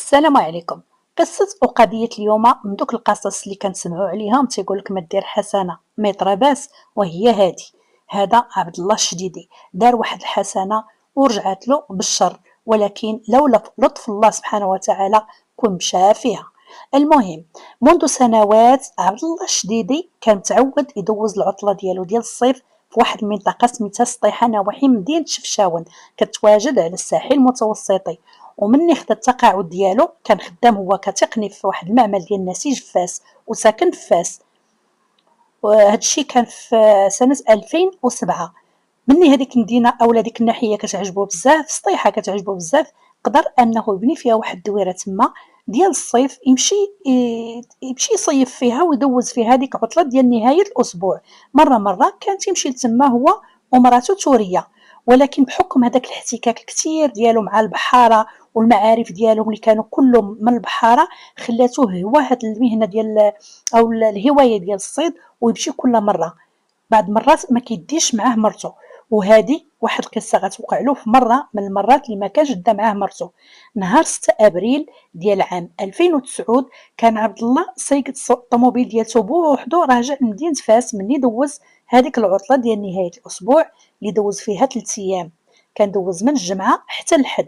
السلام عليكم. قصة وقضية اليوم من دوك القصص اللي كنسمعو عليهم تيقول لك ما دير حسنة ما يطرى باس، وهي هذا عبد الله الشديدي دار واحد الحسنة ورجعت له بالشر، ولكن لولا لطف الله سبحانه وتعالى كون مشى فيها. المهم، منذ سنوات عبد الله الشديدي كان متعود يدوز العطلة ديالو ديال الصيف في واحد المنطقة سميتها سطيحة نواحي مدينة شفشاون، كتواجد على الساحل المتوسطي. ومني خدا التقاعد ديالو كان خدام هو كتقني في واحد المعمل ديال النسيج في فاس، وساكن في فاس. وهذا الشيء كان في سنة 2007. مني هذيك المدينة أولا ديك الناحية كتعجبو بزاف، سطيحة كتعجبو بزاف، قدر أنه يبني فيها واحد الدويرة تما ديال الصيف، يمشي يصيف فيها ويدوز فيها هذيك عطلة ديال نهاية الأسبوع. مرة كان تيمشي لتما هو ومراتو تورية، ولكن بحكم هذاك الاحتكاك الكثير ديالو مع البحارة والمعارف ديالهم اللي كانوا كلهم من البحارة، خلاتوه هو هاد المهنة ديال أو الهواية ديال الصيد، ويمشي كل مرة. بعض المرات ما كيديش معاه مرتو، وهذه واحد القصه غتوقع له في مره من المرات اللي ما كانش دا معاه مرتو. نهار 6 ابريل ديال عام 2009 كان عبد الله سايق الطوموبيل ديالته بوحدو راجع لمدينه فاس، مني دوز هذيك العطله ديال نهايه الاسبوع اللي دوز فيها 3 ايام. كان دوز من الجمعه حتى الحد،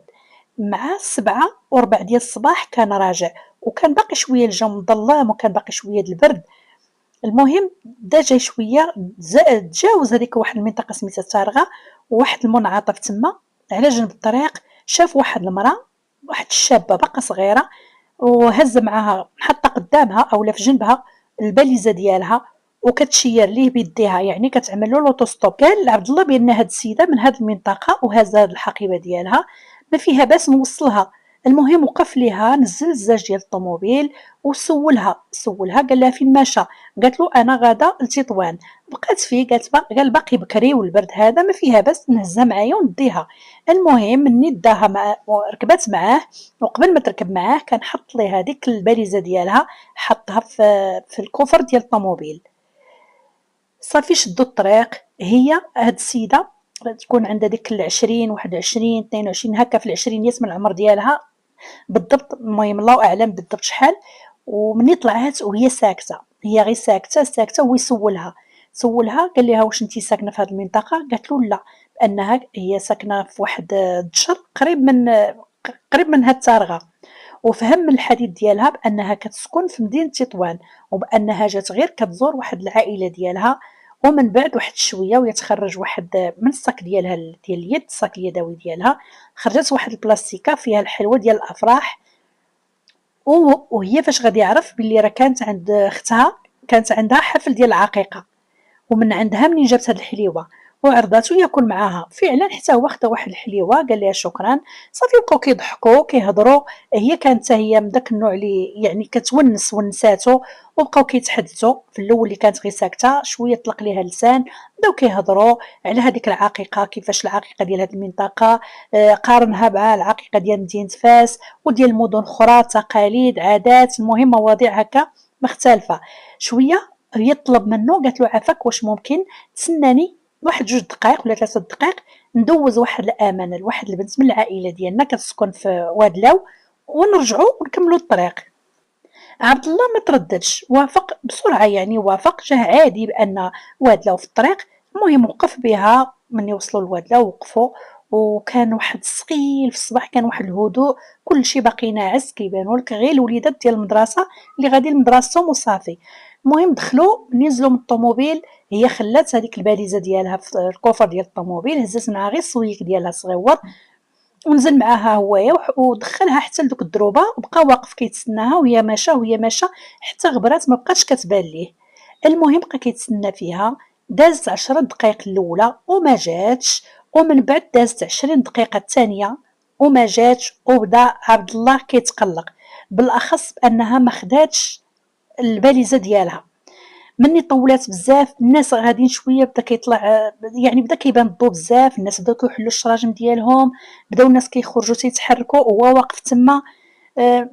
مع 7:15 ديال الصباح كان راجع، وكان باقي شويه الجو مظلم وكان باقي شويه البرد. المهم بدا جاي شويه تجاوز هذيك واحد المنطقه سميتها تارغه، وواحد المنعطف تما على جنب الطريق شاف واحد المراه، واحد الشابه باقا صغيره، وهز معاها حاطه قدامها اولا في جنبها الباليزه ديالها وكتشير ليه بيديها، يعني كتعمل له لوطوستوب. قال لعبد الله بان هاد السيده من هاد المنطقه وهز هاد الحقيبه ديالها ما فيها باس نوصلها. المهم وقف ليها، نزل الزاج ديال الطوموبيل وسولها قال لها فين ماشى؟ قالت له انا غاده لتطوان. بقات فيه قال باقي بكري والبرد هذا ما فيها باس نهزها معايا ونديها. المهم مني داها مع ركبات معاه، وقبل ما تركب معاه كان حط لي هذيك الباليزه ديالها، حطها في الكوفر ديال الطوموبيل. صافي شدوا الطريق. هي هاد السيده تكون عندها ديك 20 21 22 هكا، في العشرينيات من العمر ديالها بالضبط. المهم الله اعلم بالضبط شحال. ومني طلعات وهي ساكته، هي غير ساكته وهو سولها قال لها واش انت ساكنه في هذه المنطقه؟ قالت له لا، بانها هي ساكنه في واحد الدشر قريب من هاد التارغه. وفهم من الحديث ديالها بانها كتسكن في مدينه تطوان، وبانها جات غير كتزور واحد العائله ديالها. ومن بعد واحد شويه ويتخرج واحد من الصاك ديالها ديال اليد، الصاك اليدوي ديالها، خرجت واحد البلاستيكه فيها الحلوى ديال الافراح. وهي فاش غادي يعرف باللي راه كانت عند اختها، كانت عندها حفل ديال العقيقه، ومن عندها منين جابت هاد الحليوه وعرضاتو ياكل معاها. فعلا حتى هو خدا واحد الحليوه قال لها شكرا. صافي بقاو كيضحكوا كيهضروا، هي كانت هي من داك النوع اللي يعني كتونس ونساتو، وبقاو كيتحدثوا. في الاول اللي كانت غير ساكته شويه طلق ليها اللسان، بداو كيهضروا على هذيك العقيقه، كيفاش العقيقه ديال هذه المنطقه قارنها مع العقيقه ديال مدينه فاس وديال المدن اخرى، تقاليد عادات، المهم مواضيع هكا مختلفه. شويه هي طلب منه، قالت له عافاك واش ممكن تسناني واحد 2 دقائق ولا 3 دقائق ندوز واحد الامانه لواحد البنت من العائله ديالنا كتسكن في وادلاو، ونرجعوا ونكملوا الطريق. عبد الله ما ترددش، وافق بسرعه، يعني وافق، جاه عادي بان وادلاو في الطريق. المهم وقف بها، من يوصلوا لوادلاو وقفوا، وكان واحد الثقيل في الصباح، كان واحد الهدوء، كل شيء باقي ناعس، كيبانوا لك غير الوليدات ديال المدرسه اللي غادي لمدرستهم وصافي. المهم دخلوا، نزلوا من الطوموبيل، هي خلات هذيك الباليزه ديالها في الكوفر ديال الطوموبيل، هزت معها غير السويك ديالها صغيور، ونزل معاها هوايه ودخلها حتى لدوك الدروبه، وبقى واقف كيتسناها، وهي ماشى حتى غبرات ما بقاتش كتبان ليه. المهم بقى كيتسنى فيها، دازت 10 دقائق الاولى وما جاتش، ومن بعد دازت 20 دقيقه الثانيه وما جاتش، وبدا عبد الله كيتقلق، بالاخص بانها ما خداتش الباليزه ديالها. مني طولات بزاف، الناس غاديين شويه بدا كيطلع، يعني بدا كيبان الضو بزاف، الناس بداو كيحلوا الشراجم ديالهم، بداو الناس كيخرجوا تيتحركوا، وهو واقف تما.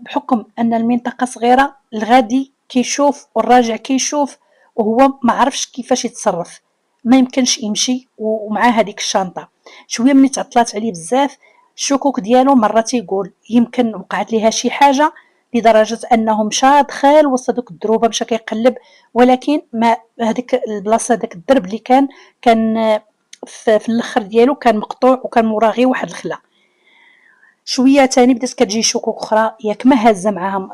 بحكم ان المنطقه صغيره، الغادي كيشوف والراجع كيشوف، وهو ما عرفش كيفاش يتصرف، ما يمكنش يمشي ومعاه هذيك الشنطه. شويه مني تعطلات عليه بزاف، الشكوك ديالو مرة تيقول يمكن وقعت ليها شي حاجة لدرجة أنه مشى دخل وسط دوك الدروبة مشى كيقلب، ولكن ما هذيك البلاصة داك الدرب اللي كان في الاخر ديالو كان مقطوع وكان موراه غير واحد الخلا. شويه تاني بدات كتجي شكوك اخرى ياك ما هازه معاها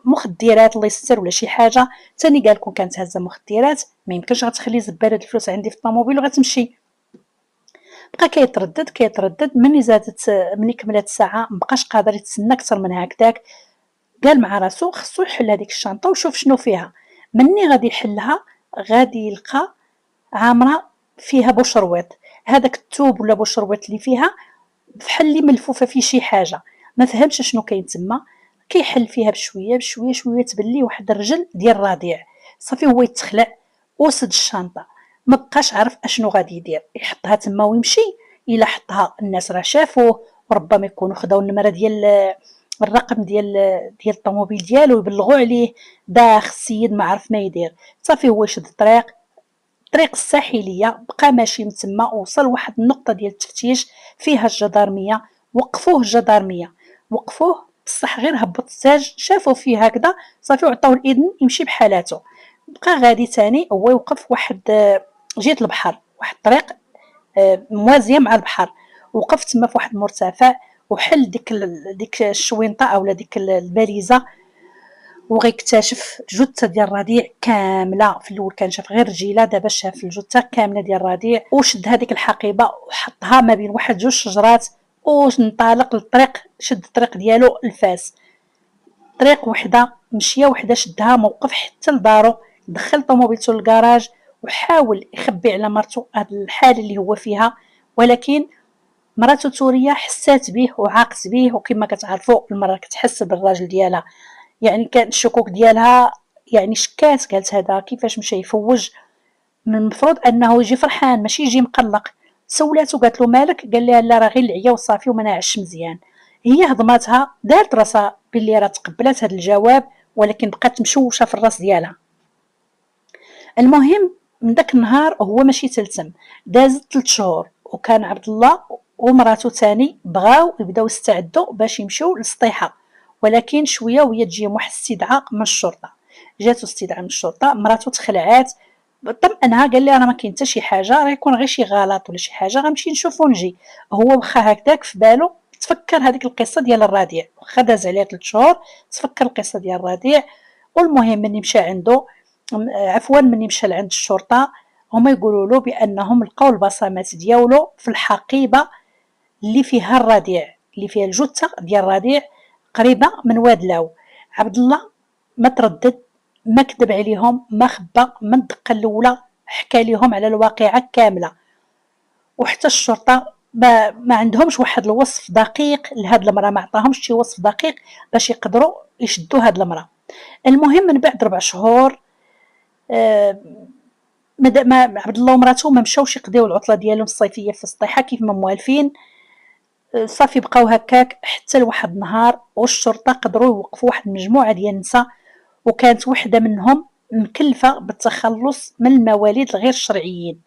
مخدرات الله يستر ولا شي حاجه، تاني قال لكم كانت هازه مخدرات ما يمكنش غتخلي زباله الفلوس عندي في الطوموبيل وغتمشي. بقى كيتردد مني كملات الساعه مبقاش قادر يتسنى اكثر من هكذاك، قال مع راسو خصو يحل هذيك الشنطه ويشوف شنو فيها. مني غادي يحلها غادي يلقى عامره فيها بوشرويط، هذاك الثوب ولا بوشرويط اللي فيها بحال اللي ملفوفه فيه شي حاجه، ما فهمش شنو كاين تما. كيحل فيها بشويه بشويه شويه تبان ليه واحد الرجل ديال الرضيع. صافي هو يتخلع وسد الشنطه، ما بقاش عارف اشنو غادي يدير، يحطها تما ويمشي، الا حطها الناس راه شافوه وربما يكونوا خداو النمره ديال الرقم ديال الطوموبيل ديالو يبلغوا عليه، داخ السيد ما عرف ما يدير. صافي هو يشد الطريق الساحليه، بقى ماشي من تما وصل واحد النقطه ديال التفتيش فيها الجدارميه. وقفوه بصح غير هبط التاج شافوا فيه هكذا صافي وعطاو الاذن يمشي بحالاته. بقى غادي تاني هو يوقف واحد جهه البحر، واحد الطريق موازيه مع البحر، وقف تما في واحد المرتفع وحل ديك الشوينطه اولا ديك الباليزه، وغيكتشف جثه ديال الرضيع كامله. في الاول كان شاف غير رجيله، دابا شاف الجثه كامله ديال الرضيع، وشد هذيك الحقيبه وحطها ما بين واحد جوج شجرات وانطلق للطريق، شد الطريق ديالو الفاس. طريق وحده مشيه وحده شدها، موقف حتى لدارو، دخل طوموبيلته للكراج وحاول يخبي على مرته هذا الحال اللي هو فيها، ولكن مرته توريه حسات به وعاقت به، وكما كتعرفوا المراه كتحس بالراجل ديالها، يعني كان الشكوك ديالها يعني شكات، قالت هذا كيفاش مشى يفوج، من المفروض انه يجي فرحان ماشي يجي مقلق. سولاتو قالت له مالك، قال لها لا راه غير العيا وصافي وما ناعش مزيان. هي هضماتها دارت راسها باللي راه تقبلات هذا الجواب، ولكن بقات مشوشه في الراس ديالها. المهم من داك النهار هو ماشي تلتم، دازت 3 شهور وكان عبد الله ومراته تاني بغاو يبداو يستعدوا باش يمشيو للسطيحه، ولكن شويه وهي تجيهم واحد الاستدعاء من الشرطه. جاتو استدعاء من الشرطه، مراته تخلعات، طمأنها قال لي راه ما كاين حتى شي حاجه، راه يكون غير شي غلط ولا شي حاجه غنمشي نشوف ونجي. هو واخا هكذاك في بالو تفكر هذيك القصه ديال الرضيع، واخا داز عليه 3 شهور تفكر القصه ديال الرضيع. والمهم مني مشى عنده، عفوا مني مشى لعند الشرطه، هما يقولوا له بانهم لقاو البصمات ديالو في الحقيبه اللي فيها الرضيع، اللي فيها الجثه ديال الرضيع قريبه من واد لاو. عبد الله ما تردد، ما كذب عليهم، ما خبى، من الدقه الاولى حكى لهم على الواقعه كامله. وحتى الشرطه ما عندهمش واحد الوصف دقيق لهاد المراه، ما عطاهمش شي وصف دقيق باش يقدروا يشدوا هاد المراه. المهم من بعد 4 شهور ما عبد الله ومراته ما مشاوش يقضيو العطله ديالهم الصيفيه في السطيحه كيف ما موالفين. صافي بقاو هكاك حتى لواحد النهار والشرطه قدروا يوقفوا واحد المجموعه ديال النساء، وكانت وحده منهم مكلفه بالتخلص من المواليد الغير شرعيين.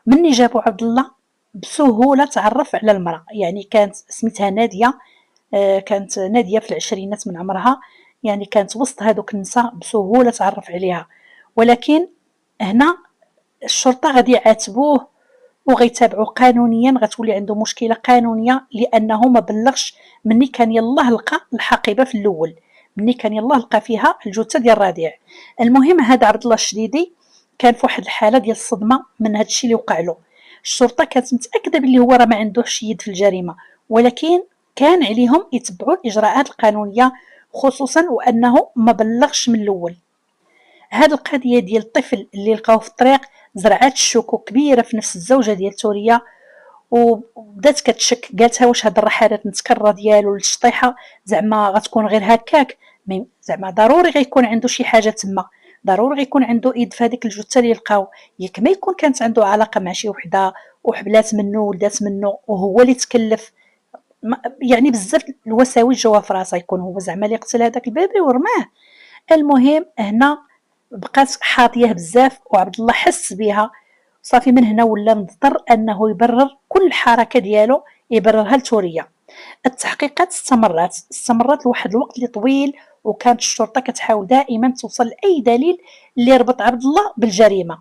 مني جابوا عبد الله بسهوله تعرف على المراه، يعني كانت سميتها ناديه، كانت ناديه في العشرينات من عمرها، يعني كانت وسط هذوك النساء بسهوله تعرف عليها. ولكن هنا الشرطه غادي يعاتبوه وغيتابعوا قانونيا، غتولي عنده مشكله قانونيه لانه ما بلغش مني كان يلاه لقى الحقيبه في الاول، مني كان يلاه لقى فيها الجثه ديال الرضيع. المهم هذا عبد الله الشديدي كان في واحد الحاله ديال الصدمه من هذا الشيء اللي وقع له. الشرطه كانت متاكده بلي هو راه ما عندوش يد في الجريمه، ولكن كان عليهم يتبعوا الاجراءات القانونيه، خصوصا وانه ما بلغش من الاول. هاد القضيه ديال الطفل اللي لقاوه في الطريق زرعات الشكوك كبيره في نفس الزوجه ديال توريا، وبدات كتشك، قالتها واش هاد الرحلات نتكرر ديالو للشطيحه زعما غتكون غير هكاك، زعما ضروري غيكون عنده شي حاجه تما، ضروري غيكون عنده ايد في هذيك الجثه اللي لقاو، ياك ما يكون كانت عنده علاقه مع شي وحده وحبلات منه ولدات منه وهو اللي تكلف. يعني بزاف الوساوس جوا في راسه، يكون هو زعما اللي قتل هذاك البيبي ورماه. المهم هنا بقات حاطيه بزاف وعبد الله حس بها، صافي من هنا ولا مضطر انه يبرر كل حركه ديالو، يبررها لتوريا. التحقيقات استمرت لواحد الوقت اللي طويل، وكانت الشرطة كتحاول دائما توصل لأي دليل اللي يربط عبد الله بالجريمة،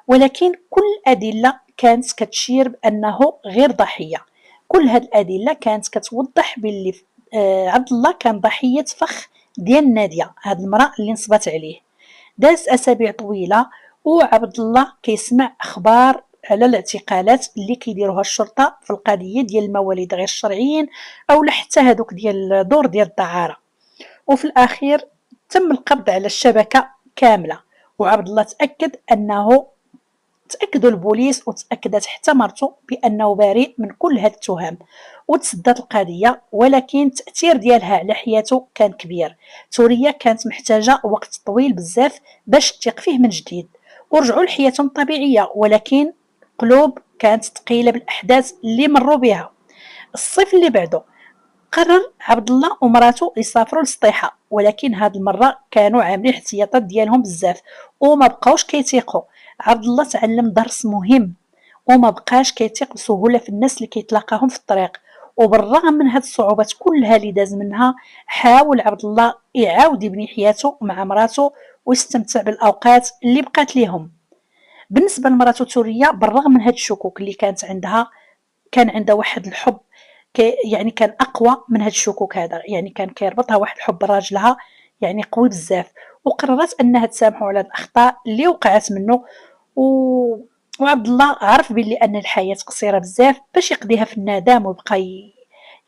ولكن كل الأدلة كانت كتشير بأنه غير ضحية. كل هاد الأدلة كانت كتوضح باللي عبد الله كان ضحية فخ ديال نادية، هاد المرأة اللي نصبت عليه. دازت أسابيع طويلة وعبد الله كيسمع أخبار على الاعتقالات اللي كيديروها الشرطة في القضية ديال المواليد غير الشرعيين أو حتى هادوك ديال دور ديال الدعارة، وفي الأخير تم القبض على الشبكة كاملة. وعبد الله تأكدوا البوليس وتأكدت حتى مرته بأنه بريء من كل هاد التهم، وتسدات القضية، ولكن التأثير ديالها على حياته كان كبير. سوريا كانت محتاجة وقت طويل بزاف باش تثق فيه من جديد، ورجعوا لحياتهم الطبيعية، ولكن قلوب كانت ثقيلة بالأحداث اللي مروا بها. الصيف اللي بعده قرر عبد الله ومراته يسافروا للسطيحة، ولكن هاد المرة كانوا عاملين احتياطات ديالهم بزاف وما بقاوش كيتيقوا. عبد الله تعلم درس مهم، وما بقاش كيتيق بسهولة في الناس اللي كيتلاقاهم في الطريق. وبالرغم من هاد الصعوبات كلها اللي داز منها، حاول عبد الله يعاود يبني حياته مع مراته ويستمتع بالأوقات اللي بقات ليهم. بالنسبة لمراته تورية، بالرغم من هاد الشكوك اللي كانت عندها، كان عندها واحد الحب يعني كان أقوى من هاد الشكوك هذا، يعني كان كيربطها واحد الحب راجلها يعني قوي بزاف. وقررت أنها تسامحه على الأخطاء اللي وقعت منه، و... وعبد الله عرف بلي أن الحياة قصيرة بزاف باش يقضيها في الندم ويبقى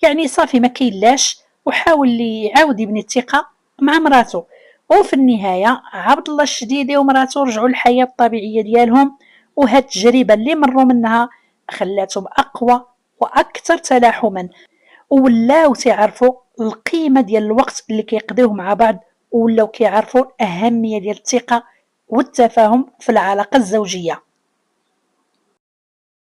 يعني صافي ما كيلاش، وحاول يعاود يبني الثقة مع مراته. وفي النهاية عبد الله الشديدي ومراته رجعوا للحياة الطبيعية ديالهم، وهاد التجربة اللي مروا منها خلاتهم أقوى وأكثر تلاحما، ولاو تيعرفوا القيمة ديال الوقت اللي كيقضيوه مع بعض، ولاو كيعرفوا الأهمية ديال الثقة والتفاهم في العلاقة الزوجية.